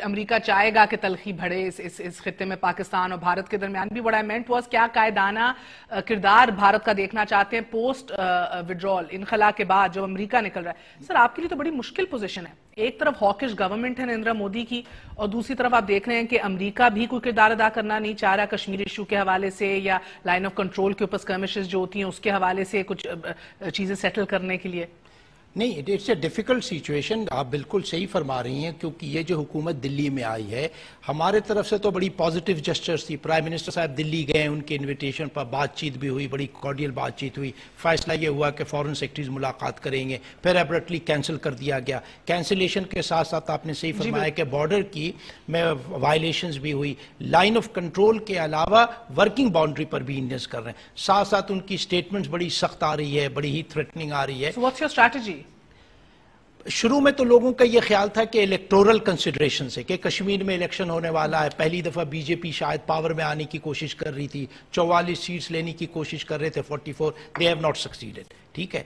امریکہ چاہے گا کہ تلخی بڑھے اس خطے میں پاکستان اور بھارت کے درمیان بھی بڑا ایمنٹ واز کیا قائدانہ کردار بھارت کا دیکھنا چاہتے ہیں پوسٹ وڈرول انخلا کے بعد جو امریکہ نکل رہا ہے؟ سر آپ کے لیے تو بڑی مشکل پوزیشن ہے، ایک طرف ہاکش گورنمنٹ ہے نریندر مودی کی اور دوسری طرف آپ دیکھ رہے ہیں کہ امریکہ بھی کوئی کردار ادا کرنا نہیں چاہ رہا کشمیر ایشو کے حوالے سے یا لائن آف کنٹرول کے اوپر اسکرمشز جو ہوتی ہیں اس کے حوالے سے کچھ چیزیں سیٹل کرنے کے لیے۔ نہیں، اٹس اے ڈیفیکلٹ سچویشن، آپ بالکل صحیح فرما رہی ہیں، کیونکہ یہ جو حکومت دلی میں آئی ہے ہمارے طرف سے تو بڑی پازیٹیو جسچرز تھی۔ پرائم منسٹر صاحب دلی گئے، ان کے انویٹیشن پر بات چیت بھی ہوئی، بڑی کارڈیل بات چیت ہوئی، فیصلہ یہ ہوا کہ فارن سیکرٹریز ملاقات کریں گے، پھر ایبرٹلی کینسل کر دیا گیا۔ کینسلیشن کے ساتھ ساتھ آپ نے صحیح فرمایا کہ بارڈر کی میں وائلیشنز بھی ہوئی، لائن آف کنٹرول کے علاوہ ورکنگ باؤنڈری پر بھی انڈینس کر رہے ہیں، ساتھ ساتھ ان کی سٹیٹمنٹس بڑی سخت آ رہی ہے، بڑی ہی تھریٹننگ آ رہی ہے۔ So what's your strategy؟ شروع میں تو لوگوں کا یہ خیال تھا کہ الیکٹورل کنسیڈریشن سے کہ کشمیر میں الیکشن ہونے والا ہے، پہلی دفعہ بی جے پی شاید پاور میں آنے کی کوشش کر رہی تھی، 44 سیٹس لینے کی کوشش کر رہے تھے، 44 they have not succeeded، ٹھیک ہے۔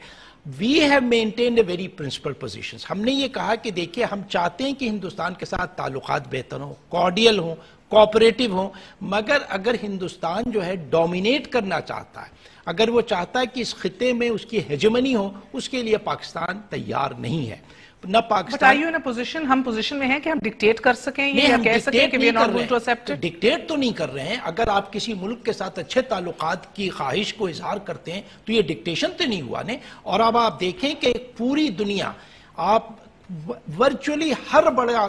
We have maintained a very principled positions۔ ہم نے یہ کہا کہ دیکھیں ہم چاہتے ہیں کہ ہندوستان کے ساتھ تعلقات بہتر ہوں، کارڈیل ہوں، کوآپریٹو ہوں، مگر اگر ہندوستان جو ہے ڈومینیٹ کرنا چاہتا ہے، اگر وہ چاہتا ہے کہ اس خطے میں اس کی ہیجمنی ہو، اس کے لیے پاکستان تیار نہیں ہے۔ نہ پاکستان ہم پوزیشن میں ہیں کہ ہم ڈکٹیٹ کر سکیں یا کہہ سکیں کہ we are not going to accept it؟ Dictate تو نہیں کر رہے ہیں، اگر آپ کسی ملک کے ساتھ اچھے تعلقات کی خواہش کو اظہار کرتے ہیں تو یہ ڈکٹیشن تو نہیں ہوا نے۔ اور اب آپ دیکھیں کہ پوری دنیا، آپ ورچولی ہر بڑا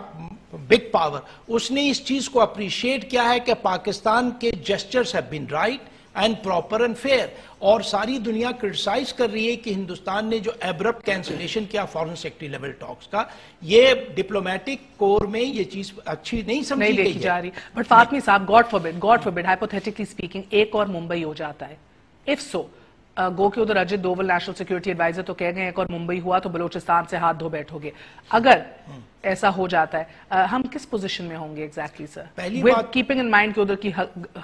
بگ پاور اس نے اس چیز کو اپریشیٹ کیا ہے کہ پاکستان کے gestures have been right and proper and fair, اور ساری دنیا کرٹیسائز کر رہی ہے کہ ہندوستان نے جو ایبرپٹ کینسلیشن کیا فارن سیکرٹری لیول ٹاکس کا، یہ ڈپلومیٹک کور میں یہ چیز اچھی نہیں سمجھی گئی جا رہی۔ بٹ فاطمی صاحب، گاڈ فوربڈ ہائپوتھیٹیکلی اسپیکنگ ایک اور ممبئی ہو جاتا ہے، اف سو گو کہ ادھر اجت دوول نیشنل سیکورٹی ایڈوائزر تو کہہ گئے ایک اور ممبئی ہوا تو بلوچستان سے ہاتھ دھو بیٹھو گے، اگر ایسا ہو جاتا ہے ہم کس پوزیشن میں ہوں گے ایگزیکٹلی سر؟ پہلی بات کیپنگ ان مائنڈ کہ ادھر کی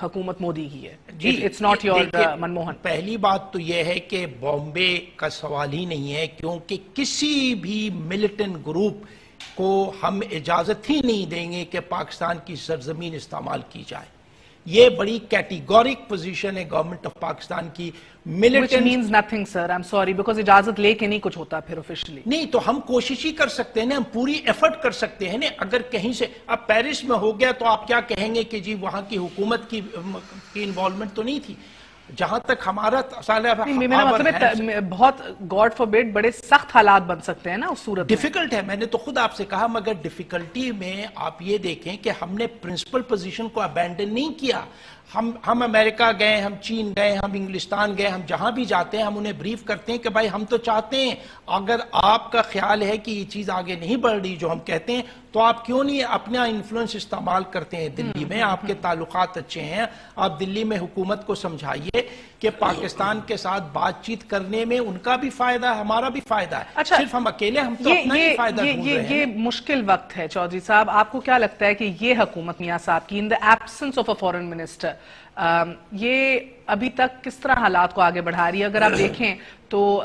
حکومت مودی کی ہے، اٹس ناٹ یور منموہن۔ پہلی بات تو یہ ہے کہ بامبے کا سوال ہی نہیں ہے، کیونکہ کسی بھی ملیٹنٹ گروپ کو ہم اجازت ہی نہیں دیں گے کہ پاکستان کی سرزمین استعمال کی جائے۔ یہ بڑی کیٹیگورک پوزیشن ہے گورنمنٹ آف پاکستان کی۔ Which means nothing sir, I'm sorry, because اجازت لے کے نہیں کچھ ہوتا پھر آفیشلی۔ نہیں تو ہم کوشش ہی کر سکتے ہیں نا، ہم پوری ایفرٹ کر سکتے ہیں نا۔ اگر کہیں سے اب پیرس میں ہو گیا تو آپ کیا کہیں گے کہ جی وہاں کی حکومت کی انوالومنٹ تو نہیں تھی؟ جہاں تک ہمارا میرا مطلب ہے بہت گاڈ فوربڈ بڑے سخت حالات بن سکتے ہیں نا اس صورت میں۔ ڈیفیکلٹ ہے، میں نے تو خود آپ سے کہا، مگر ڈیفیکلٹی میں آپ یہ دیکھیں کہ ہم نے پرنسپل پوزیشن کو ابینڈن نہیں کیا۔ ہم امریکہ گئے، ہم چین گئے، ہم انگلستان گئے، ہم جہاں بھی جاتے ہیں ہم انہیں بریف کرتے ہیں کہ بھائی ہم تو چاہتے ہیں، اگر آپ کا خیال ہے کہ یہ چیز آگے نہیں بڑھ رہی جو ہم کہتے ہیں تو آپ کیوں نہیں اپنا انفلوئنس استعمال کرتے ہیں دلی میں؟ آپ کے تعلقات اچھے ہیں، آپ دلی میں حکومت کو سمجھائیے کہ پاکستان کے ساتھ بات چیت کرنے میں ان کا بھی فائدہ ہے، ہمارا بھی فائدہ ہے، صرف ہم اکیلے ہم تو اپنا ہی فائدہ ڈھونڈ رہے ہیں۔ یہ مشکل وقت ہے چودھری صاحب، آپ کو کیا لگتا ہے کہ یہ حکومت میاں صاحب کی in the absence of a foreign minister یہ ابھی تک کس طرح حالات کو آگے بڑھا رہی ہے؟ اگر آپ دیکھیں تو